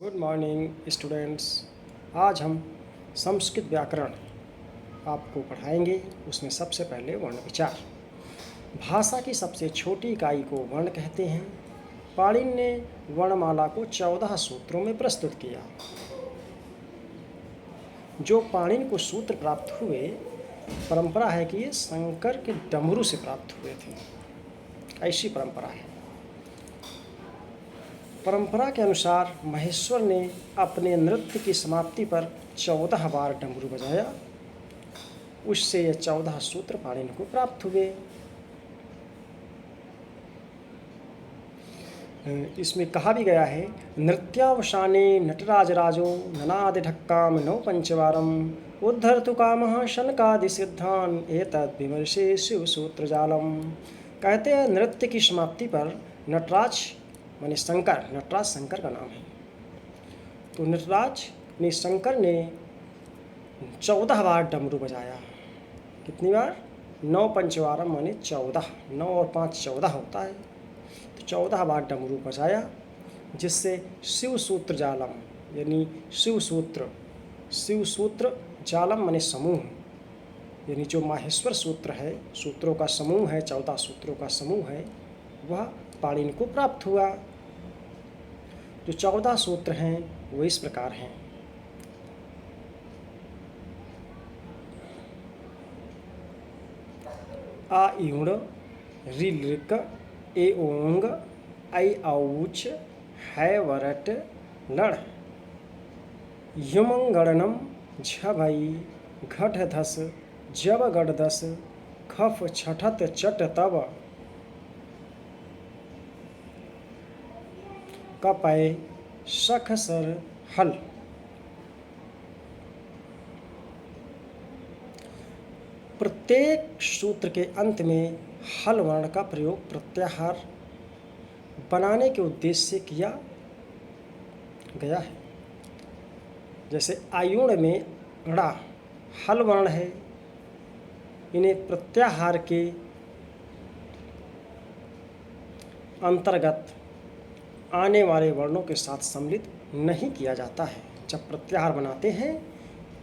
Good morning students. आज हम संस्कृत व्याकरण आपको पढ़ाएंगे। उसमें सबसे पहले वर्ण विचार। भाषा की सबसे छोटी इकाई को वर्ण कहते हैं। पाणिनि ने वर्णमाला को 14 सूत्रों में प्रस्तुत किया। जो पाणिनि को सूत्र प्राप्त हुए, परंपरा है कि ये शंकर के डमरू से प्राप्त हुए थे। ऐसी परंपरा है। परंपरा के अनुसार महेश्वर ने अपने नृत्य की समाप्ति पर 14 बार डमरू बजाया। उससे ये 14 सूत्र पाणिनि को प्राप्त हुए। इसमें कहा भी गया है, नृत्यावसाने नटराजराजो ननाद ढक्काम नौ पंचवारम उद्धर्तु कामः शनकादि सिद्धान एतद् विमर्शे शिव सूत्र जालम। कहते हैं नृत्य की समाप्ति पर नटराज माने शंकर, नटराज शंकर का नाम है, तो नटराज ने शंकर ने 14 बार डमरू बजाया। कितनी बार? 9 पंचवारम माने 14। 9 और 5 14 होता है। तो 14 बार डमरू बजाया, जिससे शिव सूत्र जालम यानी शिव सूत्र जालम माने समूह, यानी जो माहेश्वर सूत्र है, सूत्रों का समूह है, 14 सूत्रों का समूह है, वह पाणिनि को प्राप्त हुआ। जो 14 सूत्र हैं वो इस प्रकार हैं। आ इउण रि लृक ए ओंग ऐ औच है वरट लड़ यमंगणनम झभई घट धस जब गढ़ दस खफ छठत चट तब कपय सख सर हल। प्रत्येक सूत्र के अंत में हल वर्ण का प्रयोग प्रत्याहार बनाने के उद्देश्य से किया गया है। जैसे आयुण में ड़ा हल वर्ण है, इन्हें प्रत्याहार के अंतर्गत आने वाले वर्णों के साथ सम्मिलित नहीं किया जाता है। जब प्रत्याहार बनाते हैं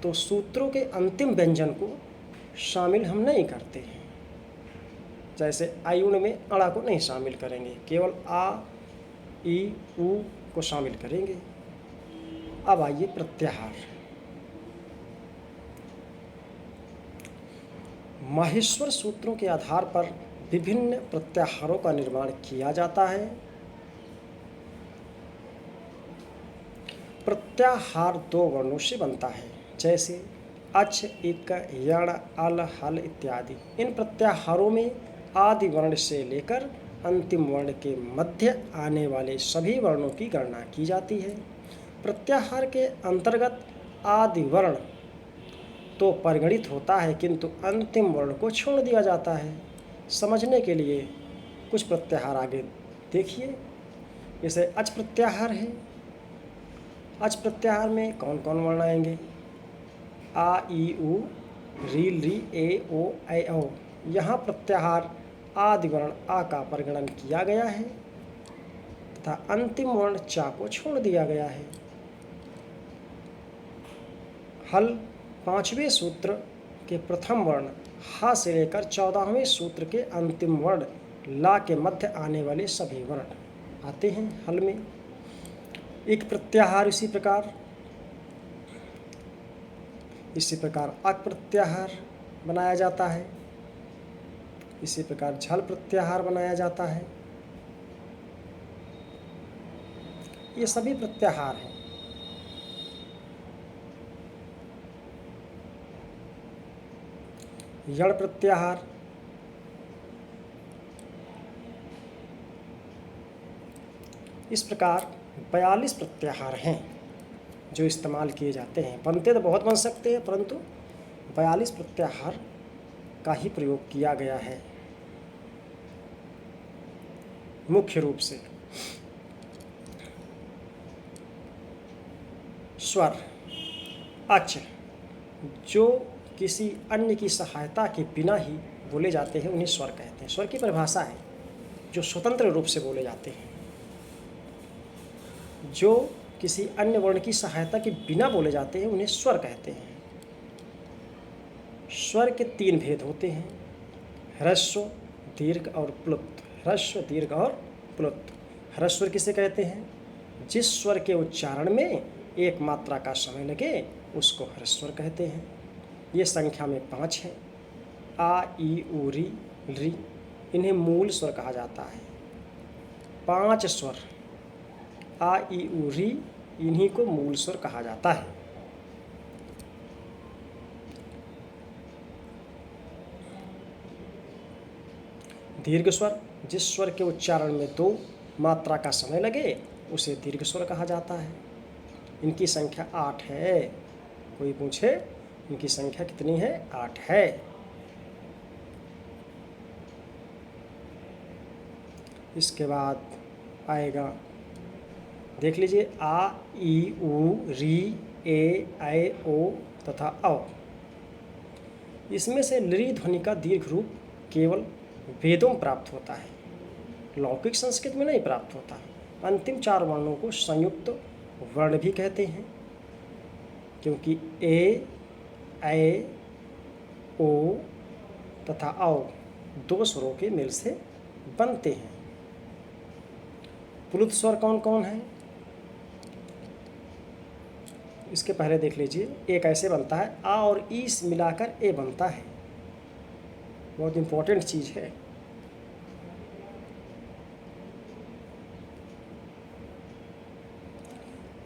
तो सूत्रों के अंतिम व्यंजन को शामिल हम नहीं करते हैं। जैसे आयुण में अड़ा को नहीं शामिल करेंगे, केवल आ ई उ को शामिल करेंगे। अब आइए प्रत्याहार। माहेश्वर सूत्रों के आधार पर विभिन्न प्रत्याहारों का निर्माण किया जाता है। प्रत्याहार 2 वर्णों से बनता है, जैसे अच, इक, यण, अल, हल इत्यादि। इन प्रत्याहारों में आदि वर्ण से लेकर अंतिम वर्ण के मध्य आने वाले सभी वर्णों की गणना की जाती है। प्रत्याहार के अंतर्गत आदि वर्ण तो परिगणित होता है, किंतु अंतिम वर्ण को छोड़ दिया जाता है। समझने के लिए कुछ प्रत्याहार आगे देखिए। जैसे अच प्रत्याहार है। अच प्रत्याहार में कौन कौन वर्ण आएंगे? आ ई उ री ली ए ओ ऐ औ। यहाँ प्रत्याहार आदि वर्ण आ का परिगणन किया गया है तथा अंतिम वर्ण चा को छोड़ दिया गया है। हल 5वें सूत्र के प्रथम वर्ण हा से लेकर 14वें सूत्र के अंतिम वर्ण ला के मध्य आने वाले सभी वर्ण आते हैं हल में। एक प्रत्याहार इसी प्रकार अक प्रत्याहार बनाया जाता है। इसी प्रकार झल प्रत्याहार बनाया जाता है। ये सभी प्रत्याहार हैं। यण प्रत्याहार, इस प्रकार 42 प्रत्याहार हैं जो इस्तेमाल किए जाते हैं। बनते तो बहुत बन सकते हैं, परंतु 42 प्रत्याहार का ही प्रयोग किया गया है मुख्य रूप से। स्वर अच जो किसी अन्य की सहायता के बिना ही बोले जाते हैं, उन्हें स्वर कहते हैं। स्वर की परिभाषा है जो स्वतंत्र रूप से बोले जाते हैं, जो किसी अन्य वर्ण की सहायता के बिना बोले जाते हैं उन्हें स्वर कहते हैं। स्वर के 3 भेद होते हैं, ह्रस्व, दीर्घ और प्लुत। ह्रस्व, दीर्घ और प्लुत। ह्रस्व स्वर किसे कहते हैं? जिस स्वर के उच्चारण में एक मात्रा का समय लगे उसको ह्रस्व स्वर कहते हैं। ये संख्या में 5 हैं। आ, ई, उ, री। इन्हें मूल स्वर कहा जाता है। 5 स्वर आ, ई, उ, री, इन्हीं को मूल स्वर कहा जाता है। दीर्घ स्वर, जिस स्वर के उच्चारण में 2 मात्रा का समय लगे उसे दीर्घ स्वर कहा जाता है। इनकी संख्या 8 है। कोई पूछे इनकी संख्या कितनी है? 8 है। इसके बाद आएगा, देख लीजिए, आ, ई, उ, री, ए, ऐ, ओ तथा औ। इसमें से लृ ध्वनि का दीर्घ रूप केवल वेदों में प्राप्त होता है, लौकिक संस्कृत में नहीं प्राप्त होता। अंतिम 4 वर्णों को संयुक्त वर्ण भी कहते हैं, क्योंकि ए, ऐ, ओ तथा औ 2 स्वरों के मेल से बनते हैं। प्लुत स्वर कौन कौन है? इसके पहले देख लीजिए, एक ऐसे बनता है, आ और ई मिलाकर ए बनता है। बहुत इंपॉर्टेंट चीज़ है।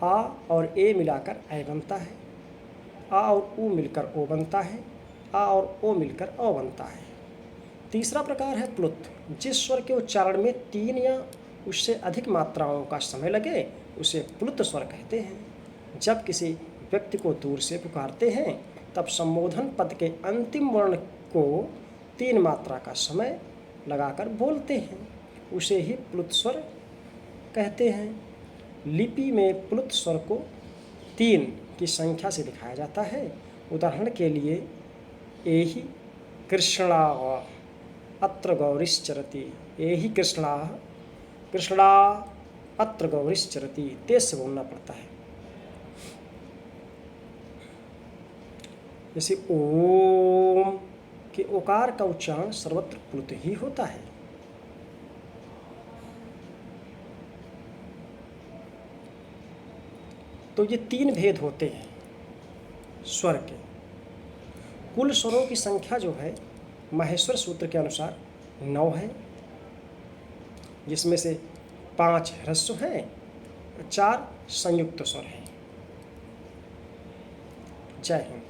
आ और ए मिलाकर ऐ बनता है। आ और उ मिलकर ओ बनता है। आ और ओ मिलकर औ बनता है। तीसरा प्रकार है प्लुत। जिस स्वर के उच्चारण में 3 या उससे अधिक मात्राओं का समय लगे उसे प्लुत स्वर कहते हैं। जब किसी व्यक्ति को दूर से पुकारते हैं तब संबोधन पद के अंतिम वर्ण को 3 मात्रा का समय लगाकर बोलते हैं, उसे ही प्लुत स्वर कहते हैं। लिपि में प्लुत स्वर को 3 की संख्या से दिखाया जाता है। उदाहरण के लिए, एहि कृष्णा अत्र गौरिश्चरति। एहि कृष्णा, कृष्णा अत्र गौरिश्चरति, तेज से बोलना पड़ता है। जैसे ओम के ओकार का उच्चारण सर्वत्र प्लुत ही होता है। तो ये 3 भेद होते हैं स्वर के। कुल स्वरों की संख्या जो है माहेश्वर सूत्र के अनुसार 9 है, जिसमें से 5 ह्रस्व हैं, 4 संयुक्त स्वर हैं। जय हिंद।